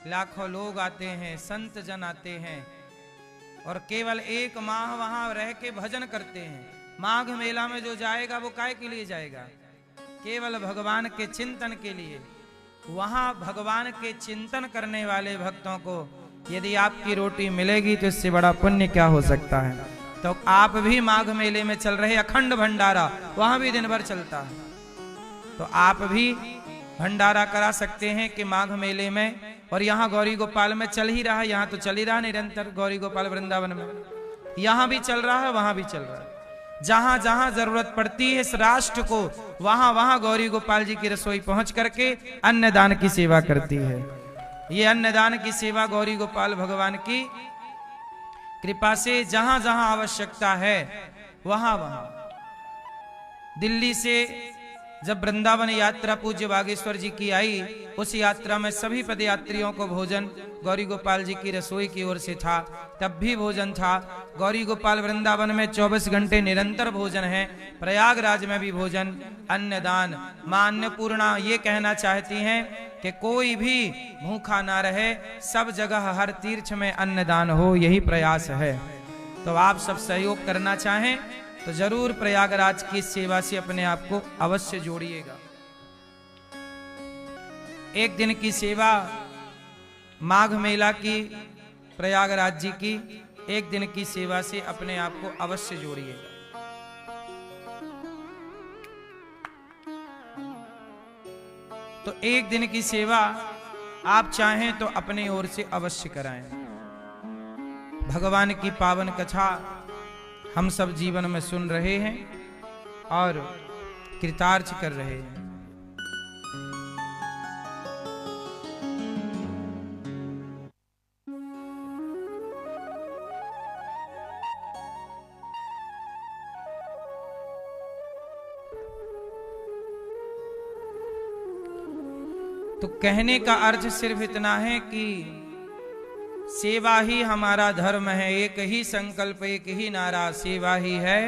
लाखों लोग आते हैं, संत जन आते हैं और केवल एक माह वहां रह के भजन करते हैं। माघ मेला में जो जाएगा वो काय के लिए जाएगा? केवल भगवान के चिंतन के लिए। वहां भगवान के चिंतन करने वाले भक्तों को यदि आपकी रोटी मिलेगी तो इससे बड़ा पुण्य क्या हो सकता है। तो आप भी माघ मेले में चल रहे, अखंड भंडारा वहां भी दिन भर चलता है, तो आप भी भंडारा करा सकते हैं कि माघ मेले में। और यहाँ गौरी गोपाल में चल ही रहा है, यहाँ तो चल ही रहा है निरंतर गौरी गोपाल वृंदावन में, यहाँ भी चल रहा है, वहां भी चल रहा है। जहां जहां जरूरत पड़ती है इस राष्ट्र को, वहां वहां गौरी गोपाल जी की रसोई पहुंच करके अन्नदान की सेवा करती है। ये अन्नदान की सेवा गौरी गोपाल भगवान की कृपा से जहां जहां आवश्यकता है वहां वहां। दिल्ली से जब वृंदावन यात्रा पूज्य बागेश्वर जी की आई, उस यात्रा में सभी पदयात्रियों को भोजन गौरी गोपाल जी की रसोई की ओर से था, तब भी भोजन था। गौरी गोपाल वृंदावन में 24 घंटे निरंतर भोजन है, प्रयागराज में भी भोजन, अन्नदान। मां अन्नपूर्णा ये कहना चाहती हैं कि कोई भी भूखा ना रहे, सब जगह हर तीर्थ में अन्नदान हो, यही प्रयास है। तो आप सब सहयोग करना चाहें तो जरूर प्रयागराज की सेवा से अपने आप को अवश्य जोड़िएगा। एक दिन की सेवा माघ मेला की, प्रयागराज जी की एक दिन की सेवा से अपने आप को अवश्य जोड़िएगा। तो एक दिन की सेवा आप चाहें तो अपनी ओर से अवश्य कराएं। भगवान की पावन कथा हम सब जीवन में सुन रहे हैं और कृतार्थ कर रहे हैं। तो कहने का अर्थ सिर्फ इतना है कि सेवा ही हमारा धर्म है। एक ही संकल्प, एक ही नारा, सेवा ही है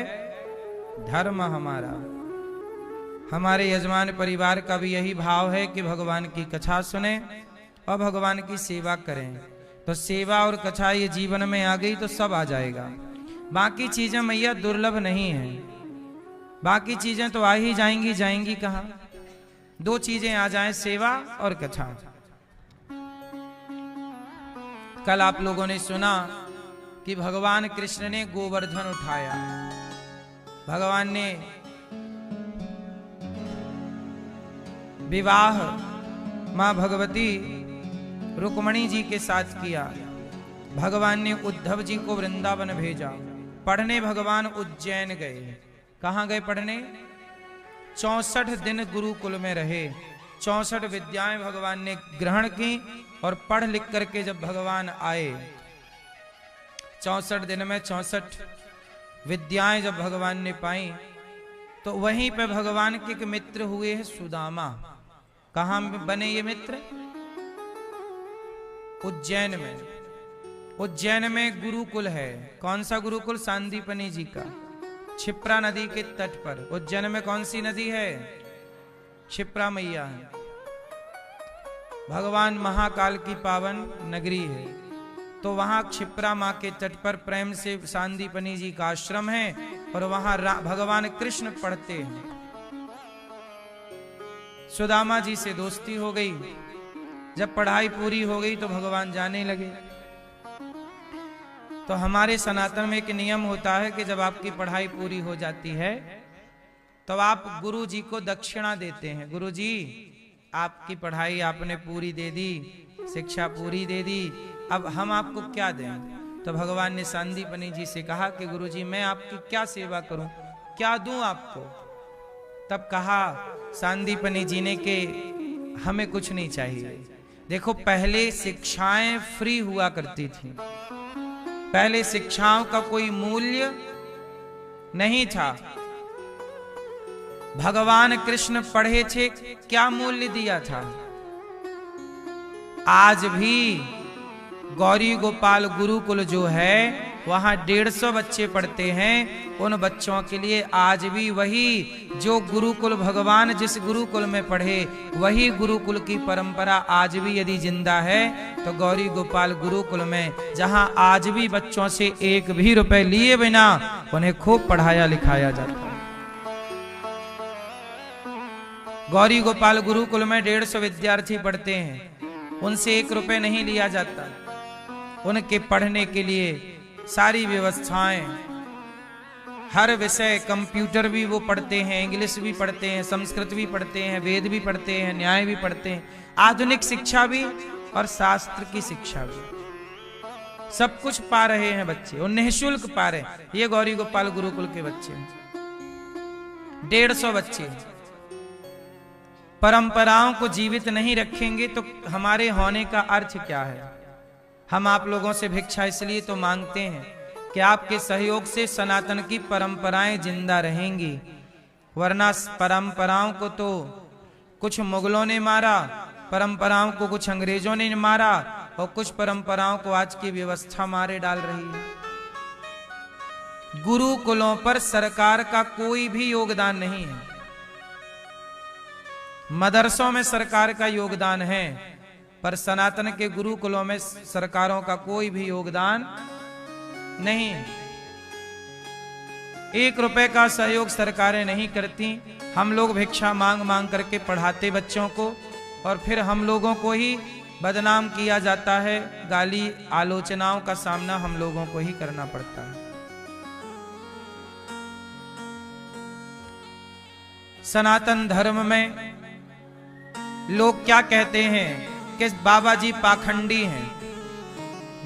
धर्म हमारा। हमारे यजमान परिवार का भी यही भाव है कि भगवान की कथा सुने और भगवान की सेवा करें। तो सेवा और कथा ये जीवन में आ गई तो सब आ जाएगा। बाकी चीजें मैया दुर्लभ नहीं है, बाकी चीजें तो आ ही जाएंगी, जाएंगी कहाँ? दो चीजें आ जाएं, सेवा और कथा। कल आप लोगों ने सुना कि भगवान कृष्ण ने गोवर्धन उठाया। भगवान ने विवाह मां भगवती रुक्मणी जी के साथ किया। भगवान ने उद्धव जी को वृंदावन भेजा पढ़ने। भगवान उज्जैन गए। कहां गए पढ़ने? 64 दिन गुरुकुल में रहे। 64 विद्याएं भगवान ने ग्रहण की और पढ़ लिख करके जब भगवान आए, 64 दिन में 64 विद्याएं जब भगवान ने पाई, तो वहीं पे भगवान के एक मित्र हुए हैं सुदामा। कहां बने ये मित्र? उज्जैन में। उज्जैन में गुरुकुल है। कौन सा गुरुकुल? सांदीपनी जी का, क्षिप्रा नदी के तट पर। उज्जैन में कौन सी नदी है? क्षिप्रा मैया है। भगवान महाकाल की पावन नगरी है। तो वहां क्षिप्रा मां के तट पर प्रेम से सांदीपनी जी का आश्रम है और वहां भगवान कृष्ण पढ़ते हैं। सुदामा जी से दोस्ती हो गई। जब पढ़ाई पूरी हो गई तो भगवान जाने लगे। तो हमारे सनातन में एक नियम होता है कि जब आपकी पढ़ाई पूरी हो जाती है तो आप गुरु जी को दक्षिणा देते हैं। गुरु जी, आपकी पढ़ाई आपने पूरी दे दी, शिक्षा पूरी दे दी, अब हम आपको क्या दें? तो भगवान ने सांदीपनी जी से कहा कि गुरु जी, मैं आपकी क्या सेवा करूं, क्या दूं आपको? तब कहा सांदीपनी जी ने कि हमें कुछ नहीं चाहिए। देखो, पहले शिक्षाएं फ्री हुआ करती थी, पहले शिक्षाओं का कोई मूल्य नहीं था। भगवान कृष्ण पढ़े थे, क्या मूल्य दिया था? आज भी गौरी गोपाल गुरुकुल जो है वहां 150 बच्चे पढ़ते हैं। उन बच्चों के लिए आज भी वही जो गुरुकुल, भगवान जिस गुरुकुल में पढ़े वही गुरुकुल की परंपरा आज भी यदि जिंदा है तो गौरी गोपाल गुरुकुल में, जहां आज भी बच्चों से एक भी रुपए लिए बिना उन्हें खूब पढ़ाया लिखाया जाता है। गौरी गोपाल गुरुकुल में 150 विद्यार्थी पढ़ते हैं, उनसे 1 रुपए नहीं लिया जाता। उनके पढ़ने के लिए सारी व्यवस्थाएं, हर विषय, कंप्यूटर भी वो पढ़ते हैं, इंग्लिश भी पढ़ते हैं, संस्कृत भी पढ़ते हैं, वेद भी पढ़ते हैं, न्याय भी पढ़ते हैं, आधुनिक शिक्षा भी और शास्त्र की शिक्षा भी, सब कुछ पा रहे हैं बच्चे, और निःशुल्क पा रहे हैं। ये गौरी गोपाल गुरुकुल के बच्चे हैं, 150 बच्चे। परंपराओं को जीवित नहीं रखेंगे तो हमारे होने का अर्थ क्या है? हम आप लोगों से भिक्षा इसलिए तो मांगते हैं कि आपके सहयोग से सनातन की परंपराएं जिंदा रहेंगी, वरना परंपराओं को तो कुछ मुगलों ने मारा, परंपराओं को कुछ अंग्रेजों ने मारा, और कुछ परंपराओं को आज की व्यवस्था मारे डाल रही है। गुरुकुलों पर सरकार का कोई भी योगदान नहीं है। मदरसों में सरकार का योगदान है, पर सनातन के गुरुकुलों में सरकारों का कोई भी योगदान नहीं है। 1 रुपए का सहयोग सरकारें नहीं करती। हम लोग भिक्षा मांग मांग करके पढ़ाते बच्चों को, और फिर हम लोगों को ही बदनाम किया जाता है। गाली आलोचनाओं का सामना हम लोगों को ही करना पड़ता है। सनातन धर्म में लोग क्या कहते हैं कि बाबा जी पाखंडी हैं।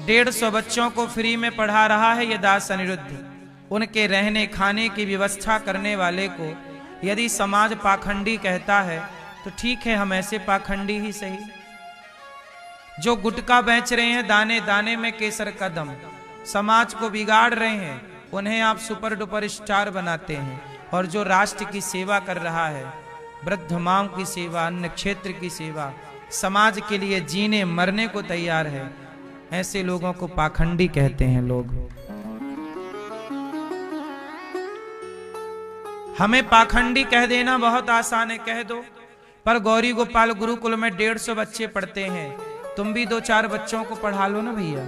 150 बच्चों को फ्री में पढ़ा रहा है ये दास अनिरुद्ध। उनके रहने खाने की व्यवस्था करने वाले को यदि समाज पाखंडी कहता है तो ठीक है, हम ऐसे पाखंडी ही सही। जो गुटखा बेच रहे हैं दाने दाने में केसर का दम, समाज को बिगाड़ रहे हैं, उन्हें आप सुपर डुपर स्टार बनाते हैं। और जो राष्ट्र की सेवा कर रहा है, वृद्ध माओं की सेवा, अन्य क्षेत्र की सेवा, समाज के लिए जीने मरने को तैयार है, ऐसे लोगों को पाखंडी कहते हैं लोग। हमें पाखंडी कह देना बहुत आसान है, कह दो। पर गौरी गोपाल गुरुकुल में 150 बच्चे पढ़ते हैं, तुम भी 2-4 बच्चों को पढ़ा लो ना भैया।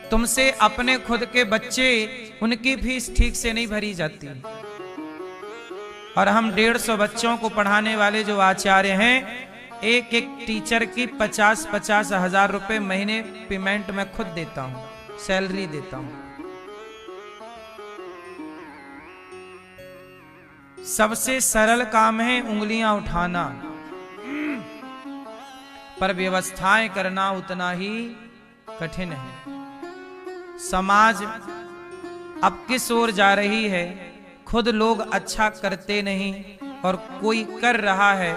तुमसे अपने खुद के बच्चे, उनकी फीस ठीक से नहीं भरी जाती, और हम 150 बच्चों को पढ़ाने वाले जो आचार्य हैं, एक एक टीचर की 50-50 हजार रुपए महीने पेमेंट मैं खुद देता हूं, सैलरी देता हूं। सबसे सरल काम है उंगलियां उठाना, पर व्यवस्थाएं करना उतना ही कठिन है। समाज अब किस ओर जा रही है? खुद लोग अच्छा करते नहीं, और कोई कर रहा है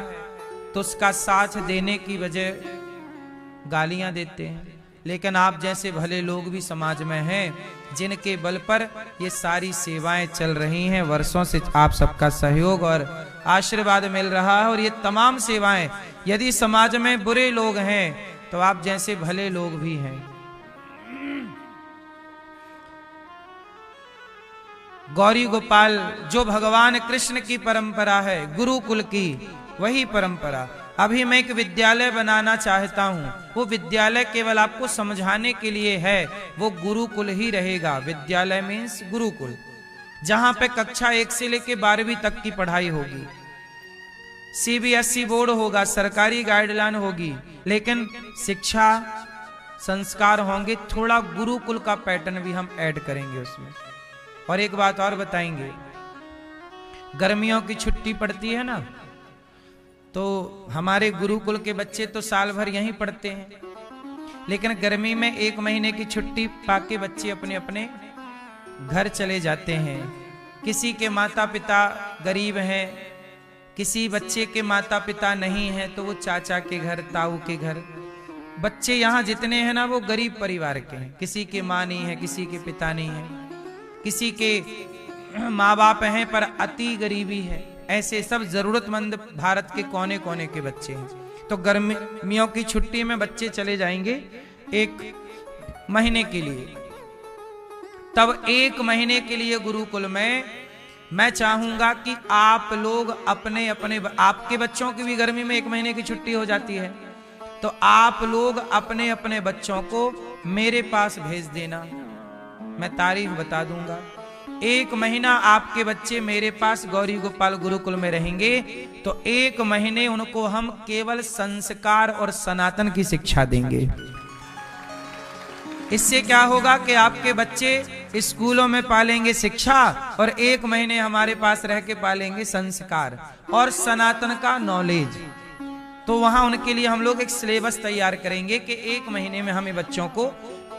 तो उसका साथ देने की वजह गालियां देते हैं। लेकिन आप जैसे भले लोग भी समाज में हैं, जिनके बल पर ये सारी सेवाएं चल रही हैं, वर्षों से आप सबका सहयोग और आशीर्वाद मिल रहा है। और ये तमाम सेवाएं, यदि समाज में बुरे लोग हैं तो आप जैसे भले लोग भी हैं। गौरी गोपाल जो भगवान कृष्ण की परंपरा है, गुरुकुल की, वही परंपरा। अभी मैं एक विद्यालय बनाना चाहता हूं, वो विद्यालय केवल आपको समझाने के लिए है, वो गुरुकुल ही रहेगा। विद्यालय मीन्स गुरुकुल, जहां पे कक्षा 1 से लेकर 12वीं तक की पढ़ाई होगी। CBSE बोर्ड होगा, सरकारी गाइडलाइन होगी, लेकिन शिक्षा संस्कार होंगे। थोड़ा गुरुकुल का पैटर्न भी हम ऐड करेंगे उसमें। और एक बात और बताएंगे, गर्मियों की छुट्टी पड़ती है ना, तो हमारे गुरुकुल के बच्चे तो साल भर यहीं पढ़ते हैं, लेकिन गर्मी में 1 महीने की छुट्टी पाके बच्चे अपने अपने घर चले जाते हैं। किसी के माता पिता गरीब हैं, किसी बच्चे के माता पिता नहीं हैं, तो वो चाचा के घर, ताऊ के घर। बच्चे यहाँ जितने हैं ना, वो गरीब परिवार के हैं। किसी के माँ नहीं है, किसी के पिता नहीं है, किसी के माँ बाप हैं पर अति गरीबी है। ऐसे सब जरूरतमंद भारत के कोने कोने के बच्चे हैं। तो गर्मियों की छुट्टी में बच्चे चले जाएंगे एक महीने के लिए। तब 1 महीने के लिए गुरुकुल में मैं चाहूंगा कि आप लोग अपने अपने, आपके बच्चों की भी गर्मी में 1 महीने की छुट्टी हो जाती है, तो आप लोग अपने अपने बच्चों को मेरे पास भेज देना। मैं तारीख बता दूंगा। 1 महीना आपके बच्चे मेरे पास गौरी गोपाल गुरुकुल में रहेंगे, तो 1 महीने उनको हम केवल संस्कार और सनातन की शिक्षा देंगे। इससे क्या होगा कि आपके बच्चे स्कूलों में पालेंगे शिक्षा और 1 महीने हमारे पास रह के पालेंगे संस्कार और सनातन का नॉलेज। तो वहां उनके लिए हम लोग एक सिलेबस तैयार करेंगे कि 1 महीने में हमें बच्चों को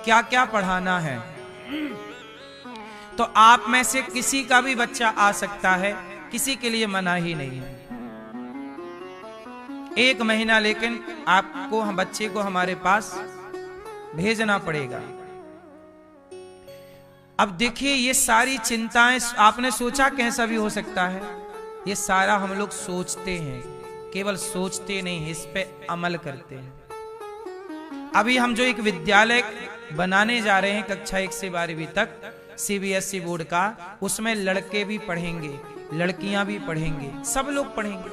क्या क्या पढ़ाना है। तो आप में से किसी का भी बच्चा आ सकता है, किसी के लिए मना ही नहीं है। 1 महीना लेकिन आपको, हम बच्चे को हमारे पास भेजना पड़ेगा। अब देखिए, ये सारी चिंताएं आपने सोचा कैसा भी हो सकता है, ये सारा हम लोग सोचते हैं, केवल सोचते नहीं, इस पे अमल करते हैं। अभी हम जो एक विद्यालय बनाने जा रहे हैं कक्षा 1 से 12वीं तक CBSE बोर्ड का, उसमें लड़के भी पढ़ेंगे, लड़कियां भी पढ़ेंगे, सब लोग पढ़ेंगे,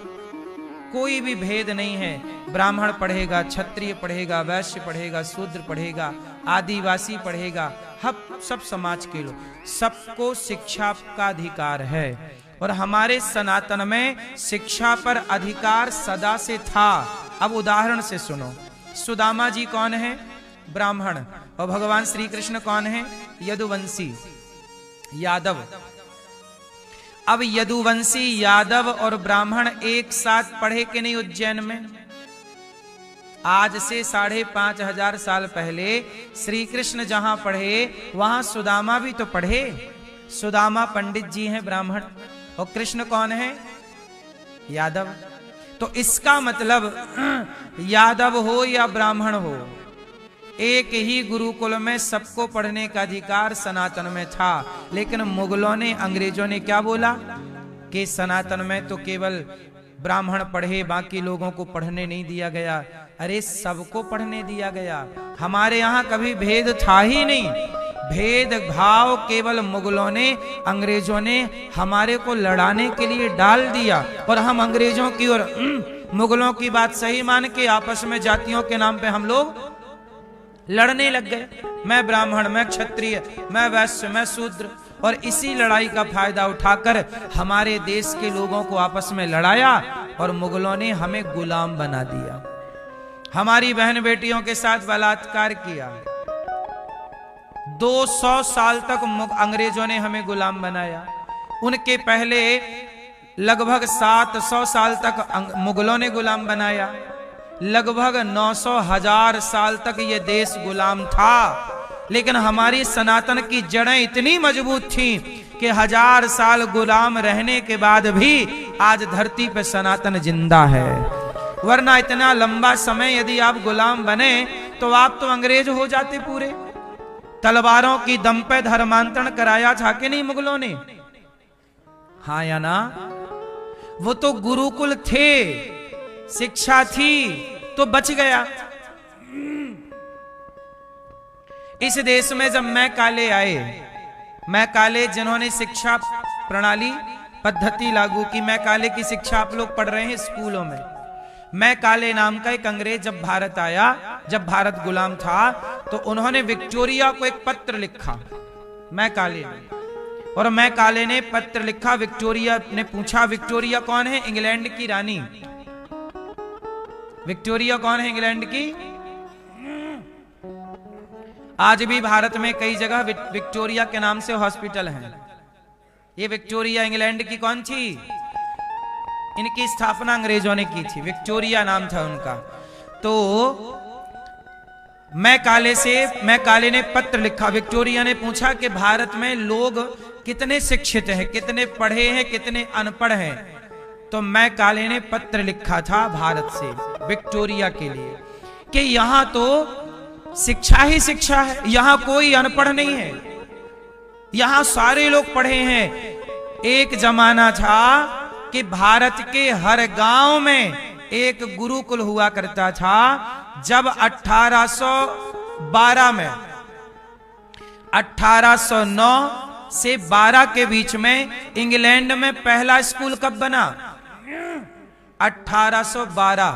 कोई भी भेद नहीं है। ब्राह्मण पढ़ेगा, क्षत्रिय पढ़ेगा, वैश्य पढ़ेगा, शूद्र पढ़ेगा, आदिवासी पढ़ेगा, सब समाज के लोग, सबको शिक्षा का अधिकार है। और हमारे सनातन में शिक्षा पर अधिकार सदा से था। अब उदाहरण से सुनो, सुदामा जी कौन है? ब्राह्मण। और भगवान श्री कृष्ण कौन है? यदुवंशी, यादव। अब यदुवंशी, यादव और ब्राह्मण एक साथ पढ़े कि नहीं उज्जैन में? आज से 5,500 साल पहले श्री कृष्ण जहां पढ़े वहां सुदामा भी तो पढ़े। सुदामा पंडित जी हैं, ब्राह्मण, और कृष्ण कौन है? यादव। तो इसका मतलब यादव हो या ब्राह्मण हो, एक ही गुरुकुल में सबको पढ़ने का अधिकार सनातन में था। लेकिन मुगलों ने, अंग्रेजों ने क्या बोला कि सनातन में तो केवल ब्राह्मण पढ़े, बाकी लोगों को पढ़ने नहीं दिया गया। अरे सबको पढ़ने दिया गया। हमारे यहाँ कभी भेद था ही नहीं। भेदभाव केवल मुगलों ने, अंग्रेजों ने हमारे को लड़ाने के लिए डाल दिया, और हम अंग्रेजों की और मुगलों की बात सही मान के आपस में जातियों के नाम पे हम लोग लड़ने लग गए। मैं ब्राह्मण, मैं क्षत्रिय, मैं वैश्य, मैं शूद्र। और इसी लड़ाई का फायदा उठाकर हमारे देश के लोगों को आपस में लड़ाया और मुगलों ने हमें गुलाम बना दिया। हमारी बहन बेटियों के साथ बलात्कार किया। 200 साल तक अंग्रेजों ने हमें गुलाम बनाया। उनके पहले लगभग 700 साल तक मुगलों ने गुलाम बनाया। लगभग 900,000 साल तक ये देश गुलाम था। लेकिन हमारी सनातन की जड़ें इतनी मजबूत थीं कि 1000 साल गुलाम रहने के बाद भी आज धरती पे सनातन जिंदा है। वरना इतना लंबा समय यदि आप गुलाम बने तो आप तो अंग्रेज हो जाते पूरे। तलवारों की दम पे धर्मांतरण कराया था कि नहीं मुगलों ने? हाँ या ना? वो तो गुरुकुल थे, शिक्षा थी, तो बच गया। इस देश में जब मैकाले आए, मैकाले जिन्होंने शिक्षा प्रणाली पद्धति लागू की, मैकाले की शिक्षा आप लोग पढ़ रहे हैं स्कूलों में। मैकाले नाम का एक अंग्रेज जब भारत आया, जब भारत गुलाम था, तो उन्होंने विक्टोरिया को एक पत्र लिखा, मैकाले ने। और मैकाले ने पत्र लिखा, विक्टोरिया ने पूछा, विक्टोरिया कौन है? इंग्लैंड की रानी। विक्टोरिया कौन है? इंग्लैंड की। आज भी भारत में कई जगह विक्टोरिया के नाम से हॉस्पिटल हैं। ये विक्टोरिया इंग्लैंड की कौन थी? इनकी स्थापना अंग्रेजों ने की थी, विक्टोरिया नाम था उनका। तो मैकाले ने पत्र लिखा, विक्टोरिया ने पूछा कि भारत में लोग कितने शिक्षित हैं, कितने पढ़े हैं, कितने अनपढ़ हैं। तो मैकाले ने पत्र लिखा था भारत से विक्टोरिया के लिए कि यहां तो शिक्षा ही शिक्षा है, यहां कोई अनपढ़ नहीं है, यहां सारे लोग पढ़े हैं। एक जमाना था कि भारत के हर गांव में एक गुरुकुल हुआ करता था। जब 1812 में 1809 से 12 के बीच में इंग्लैंड में पहला स्कूल कब बना? 1812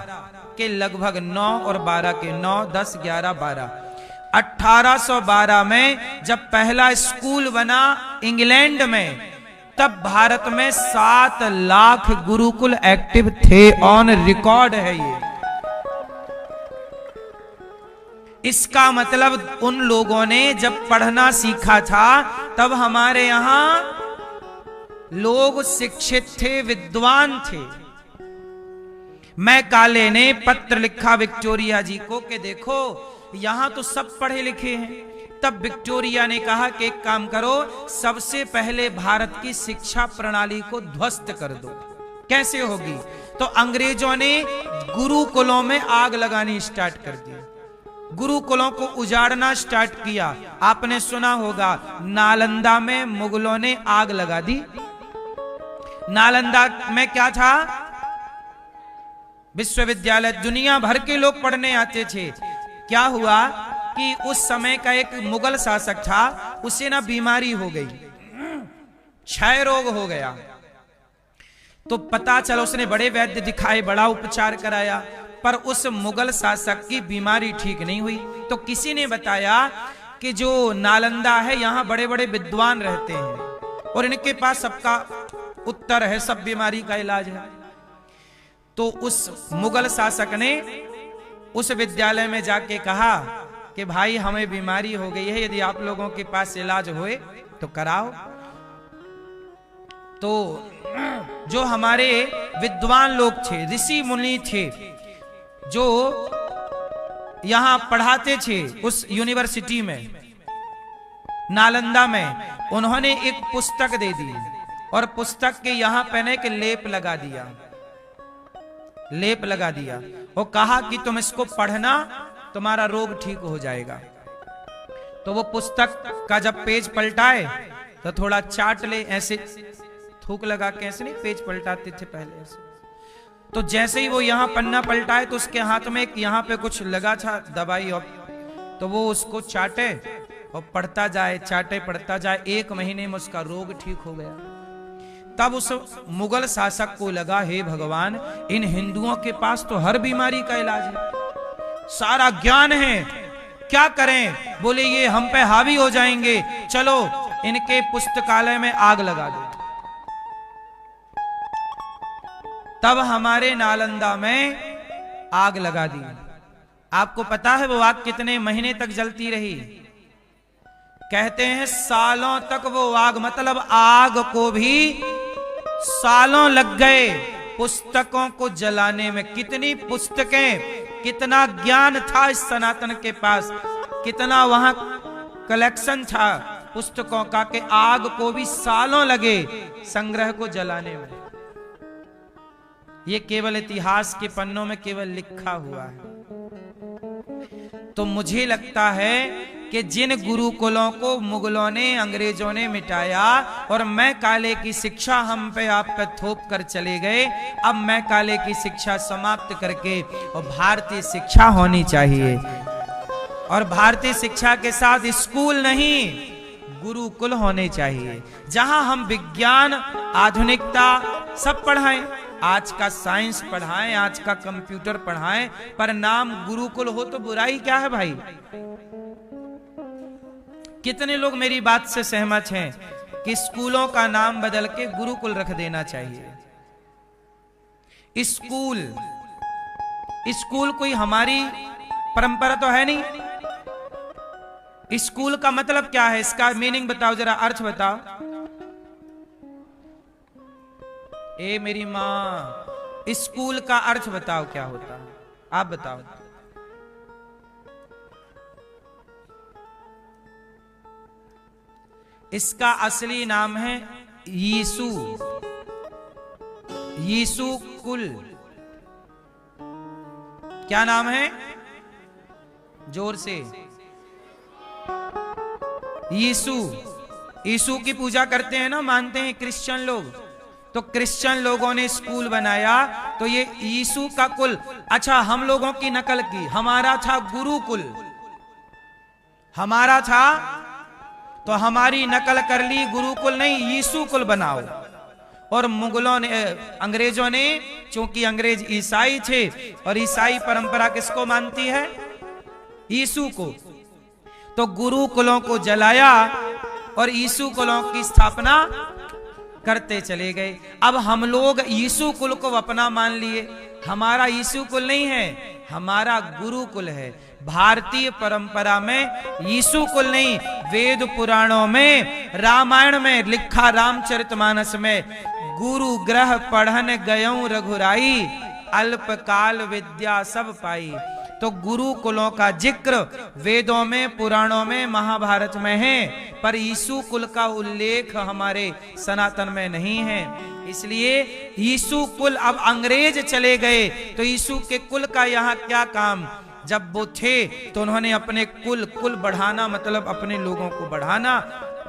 के लगभग 9 और 12 के 9, 10, 11, 12। 1812 में जब पहला स्कूल बना इंग्लैंड में, तब भारत में 7 लाख गुरुकुल एक्टिव थे। ऑन रिकॉर्ड है ये। इसका मतलब उन लोगों ने जब पढ़ना सीखा था तब हमारे यहां लोग शिक्षित थे, विद्वान थे। मैकाले ने पत्र लिखा विक्टोरिया जी को कि देखो यहां तो सब पढ़े लिखे हैं। तब विक्टोरिया ने कहा कि एक काम करो, सबसे पहले भारत की शिक्षा प्रणाली को ध्वस्त कर दो। कैसे होगी? तो अंग्रेजों ने गुरुकुलों में आग लगानी स्टार्ट कर दी, गुरुकुलों को उजाड़ना स्टार्ट किया। आपने सुना होगा नालंदा में मुगलों ने आग लगा दी। नालंदा में क्या था? विश्वविद्यालय, दुनिया भर के लोग पढ़ने आते थे। क्या हुआ कि उस समय का एक मुगल शासक था, उसे ना बीमारी हो गई, क्षय रोग हो गया। तो पता चला, उसने बड़े वैद्य दिखाए, बड़ा उपचार कराया, पर उस मुगल शासक की बीमारी ठीक नहीं हुई। तो किसी ने बताया कि जो नालंदा है यहां बड़े बड़े विद्वान रहते हैं और इनके पास सबका उत्तर है, सब बीमारी का इलाज है। तो उस मुगल शासक ने उस विद्यालय में जाके कहा कि भाई हमें बीमारी हो गई है, यदि आप लोगों के पास इलाज होए तो कराओ। तो जो हमारे विद्वान लोग थे, ऋषि मुनि थे, जो यहां पढ़ाते थे उस यूनिवर्सिटी में, नालंदा में, उन्होंने एक पुस्तक दे दी और पुस्तक के यहां पहने के लेप लगा दिया, लेप लगा दिया और कहा कि तुम इसको पढ़ना, तुम्हारा रोग ठीक हो जाएगा। तो वो पुस्तक का जब पेज पलटाए तो थोड़ा चाट ले, ऐसे थूक लगा के, ऐसे नहीं पेज पलटाते थे पहले ऐसे। तो जैसे ही वो यहां पन्ना पलटाए तो उसके हाथ में एक यहां पे कुछ लगा था दवाई, और तो वो उसको चाटे और पढ़ता जाए, चाटे पढ़ता जाए। 1 महीने में उसका रोग ठीक हो गया। तब उस मुगल शासक को लगा, हे भगवान, इन हिंदुओं के पास तो हर बीमारी का इलाज है, सारा ज्ञान है, क्या करें? बोले ये हम पे हावी हो जाएंगे, चलो इनके पुस्तकालय में आग लगा दो। तब हमारे नालंदा में आग लगा दी। आपको पता है वो आग कितने महीने तक जलती रही? कहते हैं सालों तक वो आग, मतलब आग को भी सालों लग गए पुस्तकों को जलाने में। कितनी पुस्तकें, कितना ज्ञान था इस सनातन के पास, कितना वहां कलेक्शन था पुस्तकों का, कि आग को भी सालों लगे संग्रह को जलाने में। ये केवल इतिहास के पन्नों में केवल लिखा हुआ है। तो मुझे लगता है कि जिन गुरुकुलों को मुगलों ने, अंग्रेजों ने मिटाया और मैकाले की शिक्षा हम पे आप पे थोप कर चले गए, अब मैकाले की शिक्षा समाप्त करके और भारतीय शिक्षा होनी चाहिए। और भारतीय शिक्षा के साथ स्कूल नहीं, गुरुकुल होने चाहिए, जहां हम विज्ञान, आधुनिकता सब पढ़ाएं। आज का साइंस पढ़ाएं, आज का कंप्यूटर पढ़ाएं, पर नाम गुरुकुल हो तो बुराई क्या है भाई? कितने लोग मेरी बात से सहमत हैं कि स्कूलों का नाम बदल के गुरुकुल रख देना चाहिए? स्कूल, स्कूल कोई हमारी परंपरा तो है नहीं। स्कूल का मतलब क्या है? इसका मीनिंग बताओ, जरा अर्थ बताओ। ए मेरी मां, स्कूल का अर्थ बताओ क्या होता है? आप बताओ। इसका असली नाम है यीशु, यीशु कुल। क्या नाम है? जोर से। यीशु, यीशु की पूजा करते हैं ना, मानते हैं क्रिश्चियन लोग। तो क्रिश्चियन लोगों ने स्कूल बनाया, तो ये यीशु का कुल। अच्छा, हम लोगों की नकल की, हमारा था गुरुकुल, हमारा था तो हमारी नकल कर ली, गुरुकुल नहीं यीशु कुल बनाओ। और मुगलों ने, अंग्रेजों ने, चूंकि अंग्रेज ईसाई थे और ईसाई परंपरा किसको मानती है? यीशु को। तो गुरुकुलों को जलाया और यीशु कुलों की स्थापना करते चले गए। अब हम लोग यीशु कुल को अपना मान लिए। हमारा यीशु कुल नहीं है, हमारा गुरुकुल है। भारतीय परंपरा में यीशु कुल नहीं, वेद पुराणों में, रामायण में लिखा, रामचरितमानस में, गुरु ग्रह पढ़न गयऊं रघुराई, अल्पकाल विद्या सब पाई। तो गुरुकुलों का जिक्र वेदों में, पुराणों में, महाभारत में है, पर यीशु कुल का उल्लेख हमारे सनातन में नहीं है। इसलिए यीशु कुल, अब अंग्रेज चले गए तो यीशु के कुल का यहाँ क्या काम? जब वो थे तो उन्होंने अपने कुल बढ़ाना, मतलब अपने लोगों को बढ़ाना,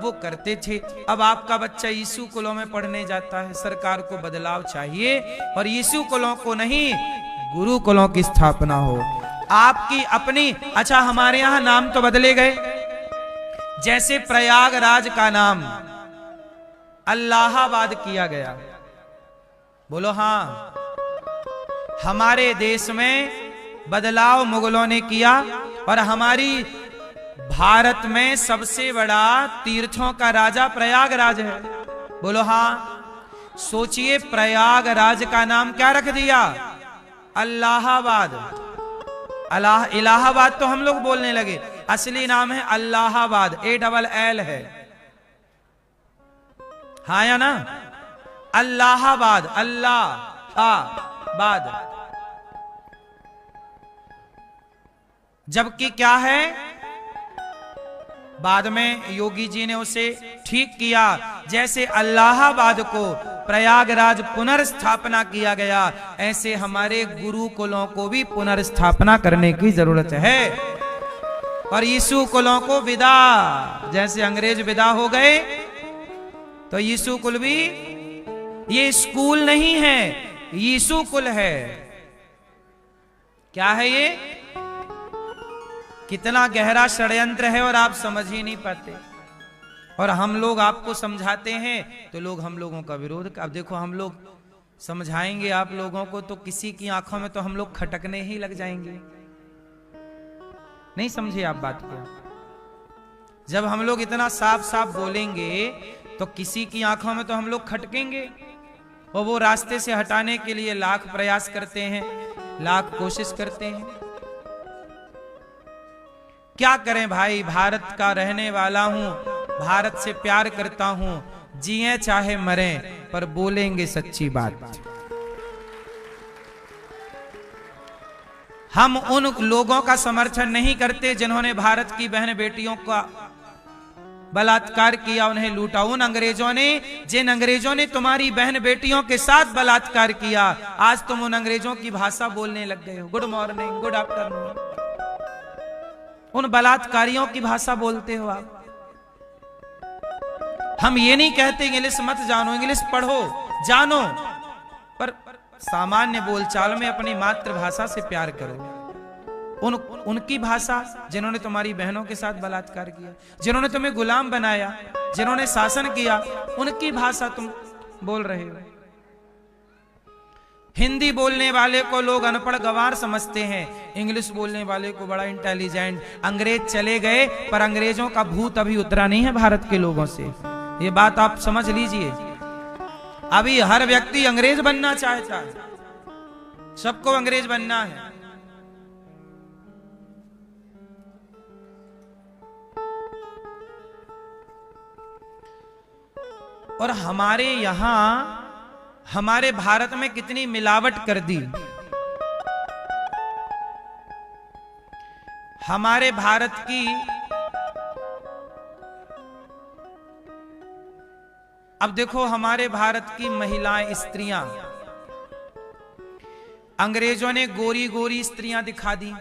वो करते थे। अब आपका बच्चा यीशु कुलों में पढ़ने जाता है, सरकार को बदलाव चाहिए और यीशु कुलों को नहीं, गुरुकुलों की स्थापना हो। आपकी अपनी, अच्छा हमारे यहां नाम तो बदले गए, जैसे प्रयागराज का नाम अल्लाहाबाद किया गया, बोलो हाँ। हमारे देश में बदलाव मुगलों ने किया और हमारी भारत में सबसे बड़ा तीर्थों का राजा प्रयागराज है, बोलो हाँ। सोचिए, प्रयागराज का नाम क्या रख दिया? अल्लाहाबाद। इलाहाबाद तो हम लोग बोलने लगे, असली नाम है अल्लाहाबाद, ALL है, हाँ या ना? अल्लाहाबाद, अल्लाहाबाद। जबकि क्या है, बाद में योगी जी ने उसे ठीक किया। जैसे अल्लाहाबाद को प्रयागराज पुनर्स्थापना किया गया, ऐसे हमारे गुरुकुलों को भी पुनर्स्थापना करने की जरूरत है। और यीशु कुलों को विदा, जैसे अंग्रेज विदा हो गए तो यीशु कुल भी, ये स्कूल नहीं है, यीशु कुल है। क्या है ये? कितना गहरा षड्यंत्र है और आप समझ ही नहीं पाते। और हम लोग आपको समझाते हैं तो लोग हम लोगों का विरोध। अब देखो, हम लोग समझाएंगे आप लोगों को तो किसी की आंखों में तो हम लोग खटकने ही लग जाएंगे। नहीं समझे आप बात को? जब हम लोग इतना साफ साफ बोलेंगे तो किसी की आंखों में तो हम लोग खटकेंगे और वो रास्ते से हटाने के लिए लाख प्रयास करते हैं, लाख कोशिश करते हैं। क्या करें भाई, भारत का रहने वाला हूं, भारत से प्यार करता हूं, जिए चाहे मरें पर बोलेंगे सच्ची बात। हम उन लोगों का समर्थन नहीं करते जिन्होंने भारत की बहन बेटियों का बलात्कार किया, उन्हें लूटा। उन अंग्रेजों ने, जिन अंग्रेजों ने तुम्हारी बहन बेटियों के साथ बलात्कार किया, आज तुम उन अंग्रेजों की भाषा बोलने लग गए हो। गुड मॉर्निंग, गुड आफ्टरनून, उन बलात्कारियों की भाषा बोलते हो आप। हम ये नहीं कहते इंग्लिश मत जानो, इंग्लिश पढ़ो, जानो, पर सामान्य बोलचाल में अपनी मातृभाषा से प्यार करो। उनकी भाषा, जिन्होंने तुम्हारी बहनों के साथ बलात्कार किया, जिन्होंने तुम्हें गुलाम बनाया, जिन्होंने शासन किया, उनकी भाषा तुम बोल रहे हो। हिंदी बोलने वाले को लोग अनपढ़ गंवार समझते हैं, इंग्लिश बोलने वाले को बड़ा इंटेलिजेंट। अंग्रेज चले गए पर अंग्रेजों का भूत अभी उतरा नहीं है भारत के लोगों से, ये बात आप समझ लीजिए। अभी हर व्यक्ति अंग्रेज बनना चाहता है, सबको अंग्रेज बनना है। और हमारे यहां, हमारे भारत में कितनी मिलावट कर दी। हमारे भारत की, अब देखो हमारे भारत की महिलाएं, स्त्रियां, अंग्रेजों ने गोरी गोरी स्त्रियां दिखा दी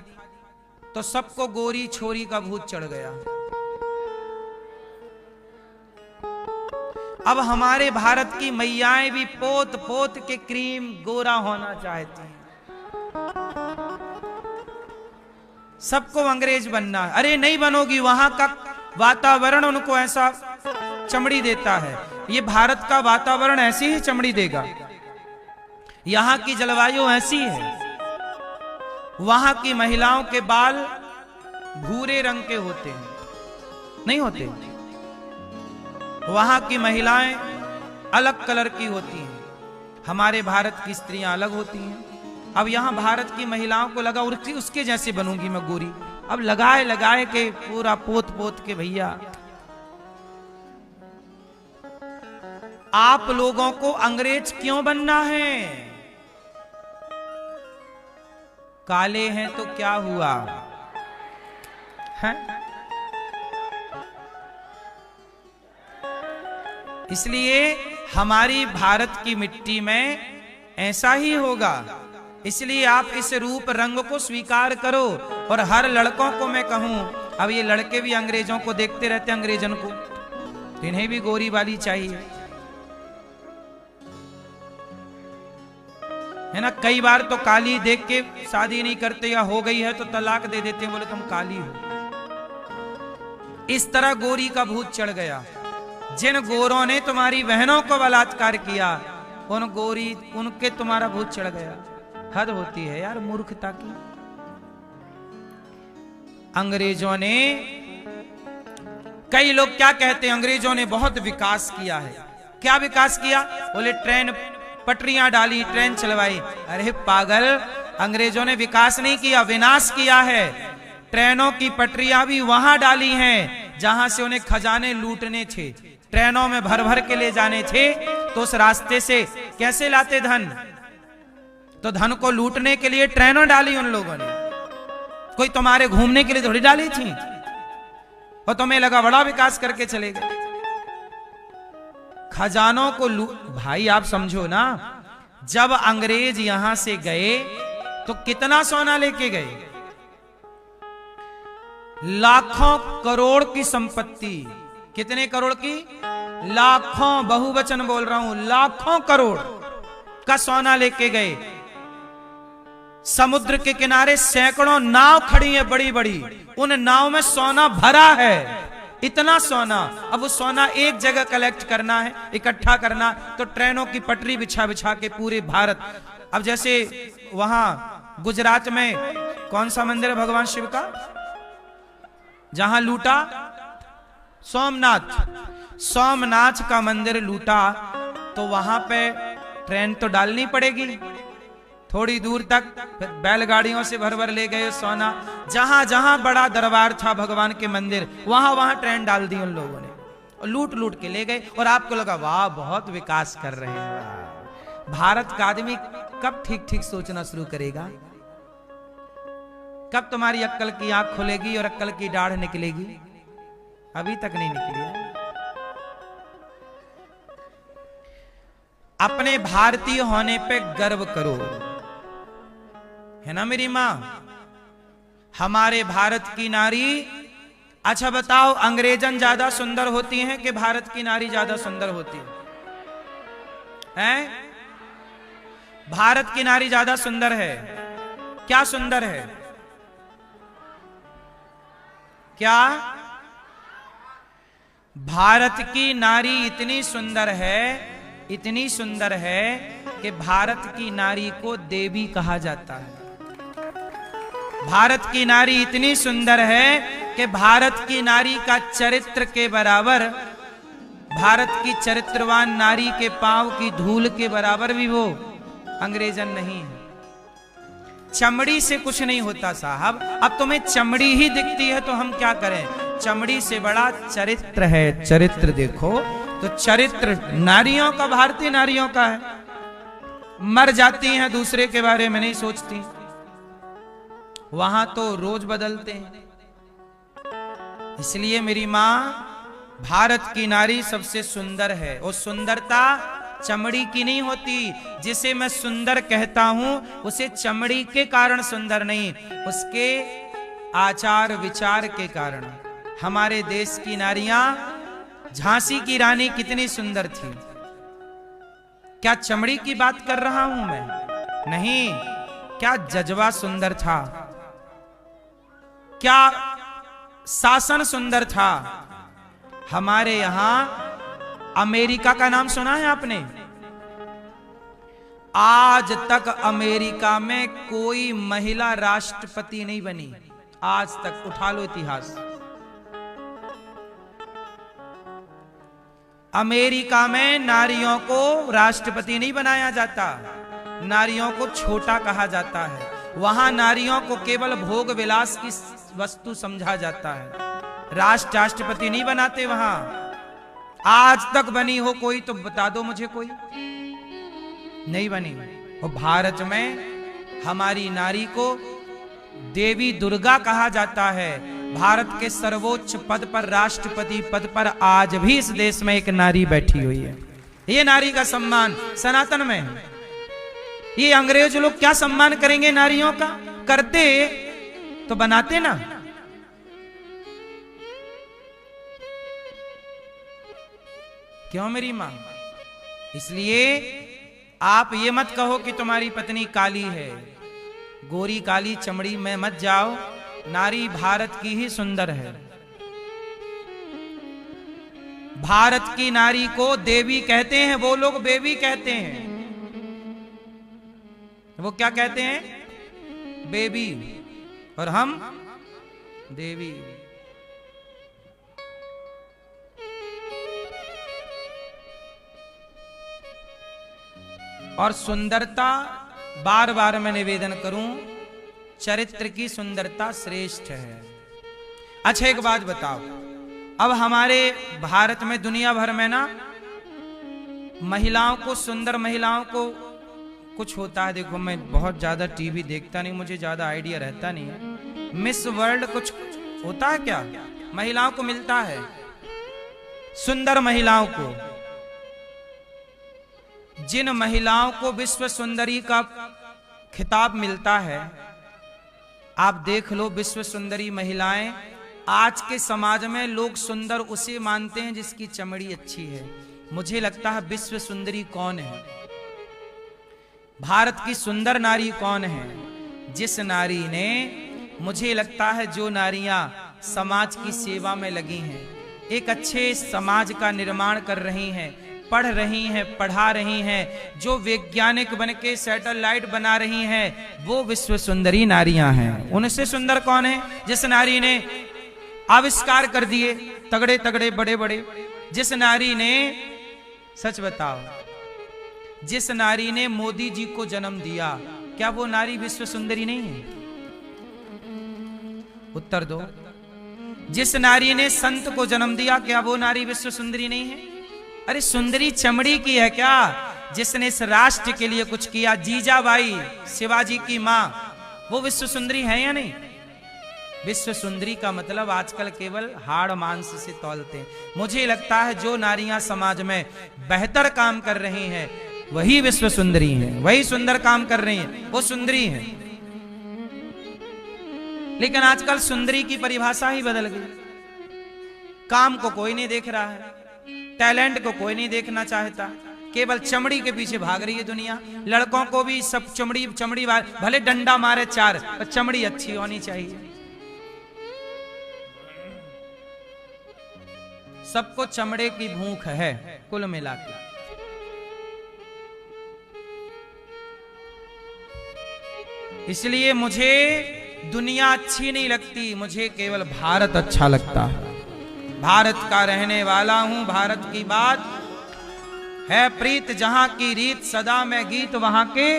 तो सबको गोरी छोरी का भूत चढ़ गया। अब हमारे भारत की मैयाएं भी पोत पोत के क्रीम गोरा होना चाहती हैं, सबको अंग्रेज बनना। अरे नहीं बनोगी, वातावरण उनको ऐसा चमड़ी देता है। ये भारत का वातावरण ऐसी ही चमड़ी देगा। यहां की जलवायु ऐसी है। वहां की महिलाओं के बाल भूरे रंग के होते हैं, नहीं होते। वहां की महिलाएं अलग कलर की होती हैं, हमारे भारत की स्त्रियां अलग होती हैं। अब यहां भारत की महिलाओं को लगा उसके जैसे बनूंगी मैं गोरी। अब लगाए लगाए के पूरा पोत पोत के भैया आप लोगों को अंग्रेज क्यों बनना है? काले हैं तो क्या हुआ है? इसलिए हमारी भारत की मिट्टी में ऐसा ही होगा। इसलिए आप इस रूप रंग को स्वीकार करो। और हर लड़कों को मैं कहूं, अब ये लड़के भी अंग्रेजों को देखते रहते, अंग्रेजन को, तो इन्हें भी गोरी वाली चाहिए, है ना। कई बार तो काली देख के शादी नहीं करते, या हो गई है तो तलाक दे देते हैं, बोले तुम काली हो। इस तरह गोरी का भूत चढ़ गया। जिन गोरों ने तुम्हारी बहनों को बलात्कार किया, उनके तुम्हारा भूत चढ़ गया। हद होती है यार मूर्खता की। अंग्रेजों ने, कई लोग क्या कहते हैं, अंग्रेजों ने बहुत विकास किया है। क्या विकास किया? बोले ट्रेन पटरियां डाली, ट्रेन चलवाई। अरे पागल, अंग्रेजों ने विकास नहीं किया, विनाश किया है। ट्रेनों की पटरियां भी वहां डाली हैं जहां से उन्हें खजाने लूटने थे। ट्रेनों में भर भर के ले जाने थे, तो उस रास्ते से कैसे लाते धन? तो धन को लूटने के लिए ट्रेनों डाली उन लोगों ने। कोई तुम्हारे घूमने के लिए थोड़ी डाली थी। और तुम्हें लगा बड़ा विकास करके चले गए। खजानों को भाई आप समझो ना, जब अंग्रेज यहां से गए तो कितना सोना लेके गए? लाखों करोड़ की संपत्ति। कितने करोड़ की? लाखों, बहुवचन बोल रहा हूं, लाखों करोड़ का सोना लेके गए। समुद्र के किनारे सैकड़ों नाव खड़ी है बड़ी बड़ी, उन नाव में सोना भरा है। इतना सोना, अब वो सोना एक जगह कलेक्ट करना है, इकट्ठा करना, तो ट्रेनों की पटरी बिछा बिछा के पूरे भारत। अब जैसे वहां गुजरात में कौन सा मंदिर है भगवान शिव का, जहां लूटा? सोमनाथ। सोमनाथ का मंदिर लूटा, तो वहां पे ट्रेन तो डालनी पड़ेगी। थोड़ी दूर तक बैलगाड़ियों से भर भर ले गए सोना। जहां जहां बड़ा दरबार था भगवान के मंदिर, वहां वहां ट्रेन डाल दी उन लोगों ने, और लूट लूट के ले गए। और आपको लगा वाह बहुत विकास कर रहे हैं। भारत का आदमी कब ठीक ठीक सोचना शुरू करेगा? कब तुम्हारी अक्ल की आंख खुलेगी और अक्ल की दाढ़ निकलेगी? अभी तक नहीं निकली है। अपने भारतीय होने पे गर्व करो, है ना मेरी मां? हमारे भारत की नारी, अच्छा बताओ, अंग्रेजन ज्यादा सुंदर होती हैं कि भारत की नारी ज्यादा सुंदर होती है? भारत की नारी ज्यादा सुंदर है। क्या सुंदर है? क्या? भारत की नारी इतनी सुंदर है, इतनी सुंदर है कि भारत की नारी को देवी कहा जाता है। भारत की नारी इतनी सुंदर है कि भारत की नारी का चरित्र के बराबर, भारत की चरित्रवान नारी के पांव की धूल के बराबर भी वो अंग्रेजन नहीं है। चमड़ी से कुछ नहीं होता साहब। अब तुम्हें चमड़ी ही दिखती है तो हम क्या करें? चमड़ी से बड़ा चरित्र है। चरित्र देखो तो चरित्र नारियों का, भारतीय नारियों का है। मर जाती हैं, दूसरे के बारे में नहीं सोचती। वहां तो रोज बदलते हैं। इसलिए मेरी मां, भारत की नारी सबसे सुंदर है। और सुंदरता चमड़ी की नहीं होती। जिसे मैं सुंदर कहता हूं उसे चमड़ी के कारण सुंदर नहीं, उसके आचार विचार के कारण। हमारे देश की नारियां, झांसी की रानी कितनी सुंदर थी। क्या चमड़ी की बात कर रहा हूं मैं? नहीं। क्या जज्बा सुंदर था, क्या शासन सुंदर था, हमारे यहां अमेरिका का नाम सुना है आपने? आज तक अमेरिका में कोई महिला राष्ट्रपति नहीं बनी। आज तक उठा लो इतिहास। अमेरिका में नारियों को राष्ट्रपति नहीं बनाया जाता, नारियों को छोटा कहा जाता है। वहां नारियों को केवल भोग विलास की वस्तु समझा जाता है। राष्ट्रपति नहीं बनाते वहां। आज तक बनी हो कोई तो बता दो मुझे, कोई नहीं बनी। और भारत में हमारी नारी को देवी दुर्गा कहा जाता है। भारत के सर्वोच्च पद पर, राष्ट्रपति पद पर आज भी इस देश में एक नारी बैठी हुई है। ये नारी का सम्मान सनातन में है। ये अंग्रेज लोग क्या सम्मान करेंगे नारियों का? करते तो बनाते ना। क्यों मेरी मां? इसलिए आप ये मत कहो कि तुम्हारी पत्नी काली है, गोरी काली चमड़ी में मत जाओ। नारी भारत की ही सुंदर है। भारत की नारी को देवी कहते हैं, वो लोग बेबी कहते हैं। वो क्या कहते हैं? बेबी, और हम देवी। और सुंदरता, बार बार मैं निवेदन करूं, चरित्र की सुंदरता श्रेष्ठ है। अच्छा एक बात बताओ, अब हमारे भारत में, दुनिया भर में ना महिलाओं को, सुंदर महिलाओं को कुछ होता है। देखो मैं बहुत ज्यादा टीवी देखता नहीं, मुझे ज्यादा आइडिया रहता नहीं है। मिस वर्ल्ड कुछ होता है क्या? महिलाओं को मिलता है, सुंदर महिलाओं को। जिन महिलाओं को विश्व सुंदरी का खिताब मिलता है, आप देख लो, विश्व सुंदरी महिलाएं आज के समाज में लोग सुंदर उसे मानते हैं जिसकी चमड़ी अच्छी है। मुझे लगता है विश्व सुंदरी कौन है? भारत की सुंदर नारी कौन है? जिस नारी ने, मुझे लगता है जो नारियां समाज की सेवा में लगी हैं, एक अच्छे समाज का निर्माण कर रही हैं, पढ़ रही हैं, पढ़ा रही हैं, जो वैज्ञानिक बनके सैटेलाइट बना रही हैं, वो विश्व सुंदरी नारियां हैं। उनसे सुंदर कौन है? जिस नारी ने आविष्कार कर दिए तगड़े तगड़े बड़े बड़े, जिस नारी ने, सच बताओ, जिस नारी ने मोदी जी को जन्म दिया, क्या वो नारी विश्व सुंदरी नहीं है? उत्तर दो। जिस नारी ने संत को जन्म दिया, क्या वो नारी विश्व सुंदरी नहीं है? अरे सुंदरी चमड़ी की है क्या? जिसने इस राष्ट्र के लिए कुछ किया, जीजाबाई, शिवाजी की मां, वो विश्व सुंदरी है या नहीं? विश्व सुंदरी का मतलब आजकल केवल हाड़ मांस से तौलते हैं। मुझे लगता है जो नारियां समाज में बेहतर काम कर रही हैं, वही विश्व सुंदरी हैं, वही सुंदर काम कर रही हैं, वो सुंदरी हैं। लेकिन आजकल सुंदरी की परिभाषा ही बदल गई। काम को कोई नहीं देख रहा है, टैलेंट को कोई नहीं देखना चाहता, केवल चमड़ी के पीछे भाग रही है दुनिया। लड़कों को भी सब चमड़ी चमड़ी, भले डंडा मारे चार, पर चमड़ी अच्छी होनी चाहिए। सबको चमड़े की भूख है कुल मिलाकर। इसलिए मुझे दुनिया अच्छी नहीं लगती, मुझे केवल भारत अच्छा लगता है। भारत का रहने वाला हूं, भारत की बात है प्रीत, जहां की रीत सदा मैं गीत वहां के।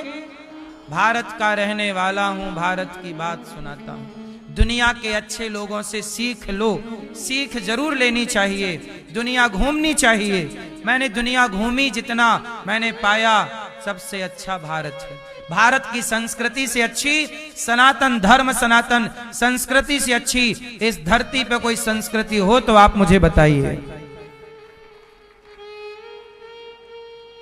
भारत का रहने वाला हूं, भारत की बात सुनाता हूं। दुनिया के अच्छे लोगों से सीख लो, सीख जरूर लेनी चाहिए, दुनिया घूमनी चाहिए। मैंने दुनिया घूमी, जितना मैंने पाया सबसे अच्छा भारत है। भारत की संस्कृति से अच्छी, सनातन धर्म, सनातन संस्कृति से अच्छी इस धरती पे कोई संस्कृति हो तो आप मुझे बताइए।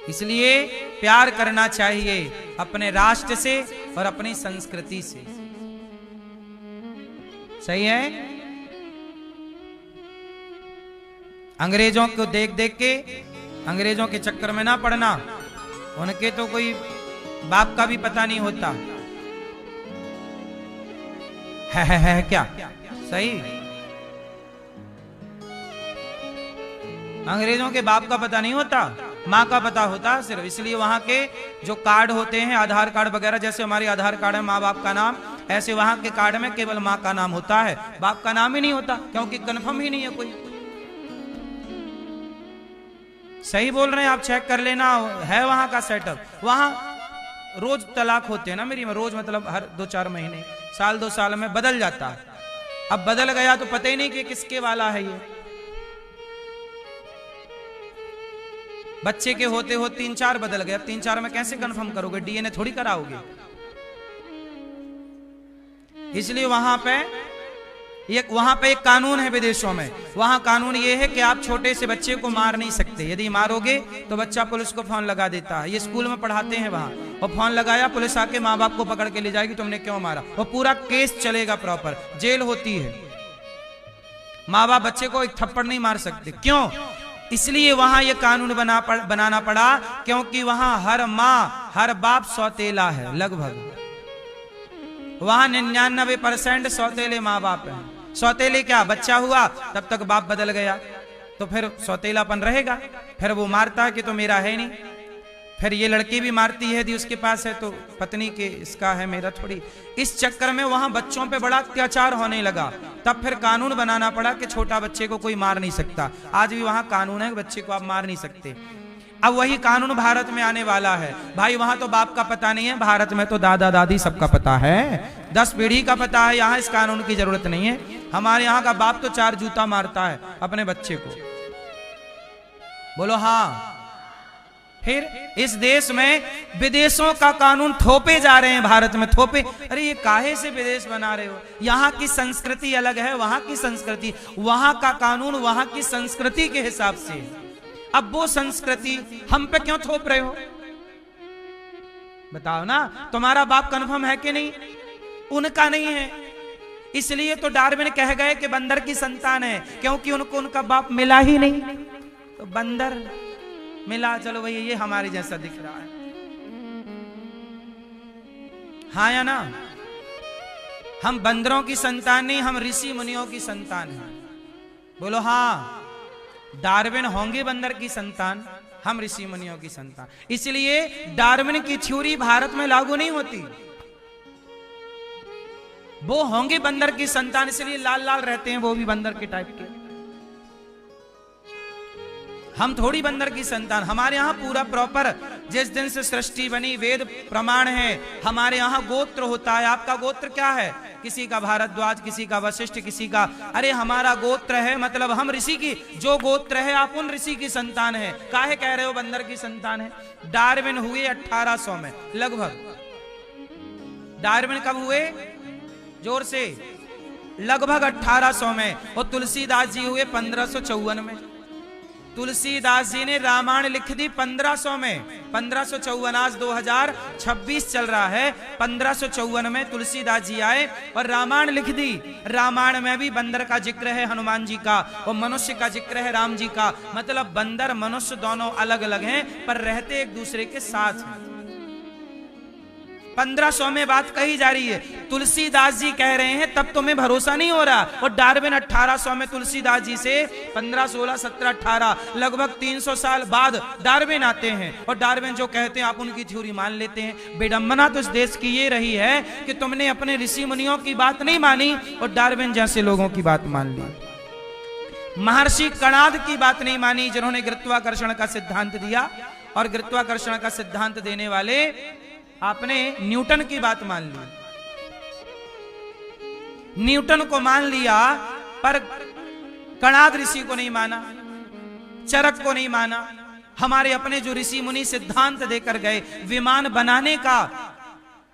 इसलिए प्यार करना चाहिए अपने राष्ट्र से और अपनी संस्कृति से। सही है? अंग्रेजों को देख देख के, अंग्रेजों के चक्कर में ना पड़ना। उनके तो कोई बाप का भी पता नहीं होता है क्या? सही। अंग्रेजों के बाप का पता नहीं होता, माँ का पता होता सिर्फ। इसलिए वहां के जो कार्ड होते हैं, आधार कार्ड वगैरह, जैसे हमारे आधार कार्ड है माँ बाप का नाम, ऐसे वहां के कार्ड में केवल माँ का नाम होता है, बाप का नाम ही नहीं होता, क्योंकि कन्फर्म ही नहीं है कोई। सही बोल रहे हैं आप, चेक कर लेना, है वहां का सेटअप। वहां रोज तलाक होते हैं ना मेरी में, रोज मतलब हर 2-4 महीने, साल 2 साल में बदल जाता है। अब बदल गया तो पता ही नहीं कि किसके वाला है ये। बच्चे के होते हो 3-4 बदल गए, अब 3-4 में कैसे कंफर्म करोगे? डीएनए थोड़ी कराओगे। इसलिए वहां पे एक कानून है विदेशों में। वहां कानून ये है कि आप छोटे से बच्चे को मार नहीं सकते। यदि मारोगे तो बच्चा पुलिस को फोन लगा देता है। ये स्कूल में पढ़ाते हैं वहां, और फोन लगाया, पुलिस आके माँ बाप को पकड़ के ले जाएगी, तुमने क्यों मारा, वो पूरा केस चलेगा, प्रॉपर जेल होती है। माँ बाप बच्चे को एक थप्पड़ नहीं मार सकते। क्यों? इसलिए वहां ये कानून बनाना पड़ा, क्योंकि वहां हर माँ हर बाप सौतेला है लगभग। वहां 99% सौतेले माँ बाप हैं। सौतेले क्या, बच्चा हुआ तब तक बाप बदल गया तो फिर सौतेलापन रहेगा, फिर वो मारता है कि तो मेरा है नहीं, फिर ये लड़की भी मारती है यदि उसके पास है तो पत्नी के इसका है, मेरा थोड़ी। इस चक्कर में वहां बच्चों पे बड़ा अत्याचार होने लगा। तब फिर कानून बनाना पड़ा कि छोटा बच्चे को कोई मार नहीं सकता। आज भी वहां कानून है, बच्चे को आप मार नहीं सकते। अब वही कानून भारत में आने वाला है। भाई वहां तो बाप का पता नहीं है, भारत में तो दादा दादी सबका पता है, 10 पीढ़ी का पता है। यहाँ इस कानून की जरूरत नहीं है। हमारे यहाँ का बाप तो 4 जूता मारता है अपने बच्चे को। बोलो हाँ। फिर इस देश में विदेशों का कानून थोपे जा रहे हैं, भारत में थोपे। अरे ये काहे से विदेश बना रहे हो? यहाँ की संस्कृति अलग है, वहां की संस्कृति, वहां का कानून वहां की संस्कृति के हिसाब से। अब वो संस्कृति हम पे क्यों थोप रहे हो? बताओ ना, तुम्हारा बाप कन्फर्म है कि नहीं? उनका नहीं है, इसलिए तो डार्विन कह गए कि बंदर की संतान है, क्योंकि उनको उनका बाप मिला ही नहीं। तो बंदर मिला, चलो भैया ये हमारे जैसा दिख रहा है, हाँ या ना? हम बंदरों की संतान नहीं, हम ऋषि मुनियों की संतान हैं। बोलो हाँ। डार्विन होंगे बंदर की संतान, हम ऋषि मुनियों की संतान। इसलिए डार्विन की थ्योरी भारत में लागू नहीं होती। वो होंगे बंदर की संतान, इसलिए लाल लाल रहते हैं, वो भी बंदर के टाइप के। हम थोड़ी बंदर की संतान। हमारे यहाँ पूरा प्रॉपर जिस दिन से सृष्टि बनी वेद प्रमाण है। हमारे यहाँ गोत्र होता है। आपका गोत्र क्या है? किसी का भारद्वाज, किसी का वशिष्ठ, किसी का, अरे हमारा गोत्र है, मतलब हम ऋषि की, जो गोत्र है आप उन ऋषि की संतान है। काहे कह रहे हो बंदर की संतान है? डार्विन हुए 1800 में लगभग। डार्विन कब हुए? जोर से। लगभग 1800 में। और तुलसीदास जी हुए 1554 में। तुलसीदास जी ने रामायण लिख दी 1500 में। 1554, आज 2026 चल रहा है। 1554 में तुलसीदास जी आए और रामायण लिख दी। रामायण में भी बंदर का जिक्र है, हनुमान जी का, और मनुष्य का जिक्र है, राम जी का। मतलब बंदर मनुष्य दोनों अलग अलग हैं, पर रहते एक दूसरे के साथ हैं। 1500 में बात कही जा रही है, तुलसीदास जी कह रहे हैं, तब तुम्हें भरोसा नहीं हो रहा। और डार्विन 1800 में तुलसीदास जी से 15, 16, 17, 18 लगभग 300 साल बाद डार्विन आते हैं। और डार्विन जो कहते हैं आप उनकी थ्योरी मान लेते हैं। विडंबना तो इस देश की ये रही है कि तुमने अपने ऋषि मुनियों की बात नहीं मानी और डार्विन जैसे लोगों की बात मान ली। महर्षि कणाद की बात नहीं मानी, जिन्होंने गुरुत्वाकर्षण का सिद्धांत दिया। और गुरुत्वाकर्षण का सिद्धांत देने वाले आपने न्यूटन की बात मान ली। न्यूटन को मान लिया, पर कणाद ऋषि को नहीं माना, चरक को नहीं माना। हमारे अपने जो ऋषि मुनि सिद्धांत देकर गए विमान बनाने का,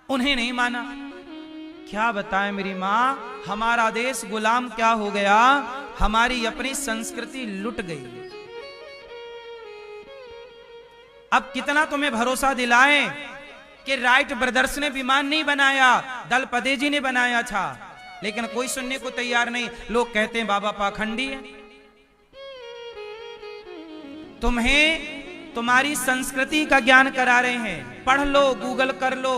उन्हें नहीं माना। क्या बताएं मेरी मां, हमारा देश गुलाम क्या हो गया? हमारी अपनी संस्कृति लुट गई। अब कितना तुम्हें भरोसा दिलाएं कि राइट ब्रदर्स ने विमान नहीं बनाया, दलपदे जी ने बनाया था, लेकिन कोई सुनने को तैयार नहीं। लोग कहते हैं बाबा पाखंडी है। तुम्हें तुम्हारी संस्कृति का ज्ञान करा रहे हैं, पढ़ लो, गूगल कर लो।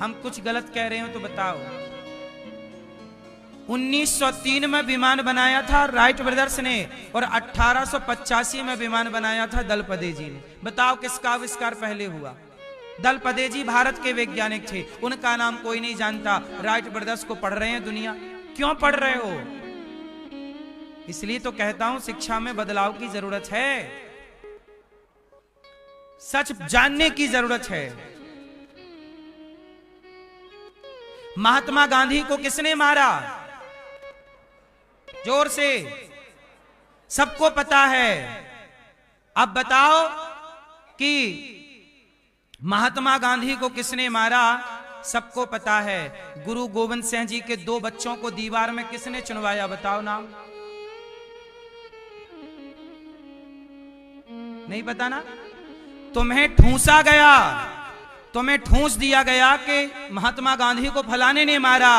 हम कुछ गलत कह रहे हो तो बताओ। 1903 में विमान बनाया था राइट ब्रदर्स ने और 1885 में विमान बनाया था दलपदे जी ने। बताओ किसका आविष्कार पहले हुआ? दलपदे जी भारत के वैज्ञानिक थे, उनका नाम कोई नहीं जानता। राइट ब्रदर्स को पढ़ रहे हैं दुनिया। क्यों पढ़ रहे हो? इसलिए तो कहता हूं शिक्षा में बदलाव की जरूरत है, सच जानने की जरूरत है। महात्मा गांधी को किसने मारा? जोर से, सबको पता है। अब बताओ कि महात्मा गांधी को किसने मारा? सबको पता है। गुरु गोविंद सिंह जी के 2 बच्चों को दीवार में किसने चुनवाया? बताओ नाम। नहीं पता ना? तुम्हें ठूंसा गया, तुम्हें ठूंस दिया गया कि महात्मा गांधी को फलाने ने मारा,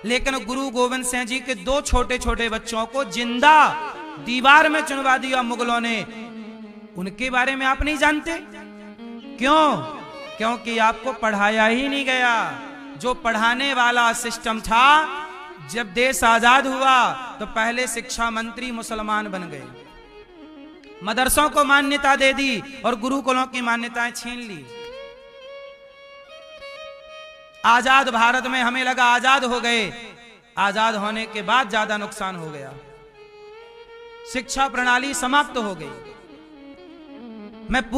लेकिन गुरु गोविंद सिंह जी के 2 छोटे छोटे बच्चों को जिंदा दीवार में चुनवा दिया मुगलों ने। उनके बारे में आप नहीं जानते? क्यों? क्योंकि आपको पढ़ाया ही नहीं गया। जो पढ़ाने वाला सिस्टम था, जब देश आजाद हुआ तो पहले शिक्षा मंत्री मुसलमान बन गए, मदरसों को मान्यता दे दी और गुरुकुलों की मान्यताएं छीन ली। आजाद भारत में हमें लगा आजाद हो गए, आजाद होने के बाद ज्यादा नुकसान हो गया। शिक्षा प्रणाली समाप्त हो गई। मैं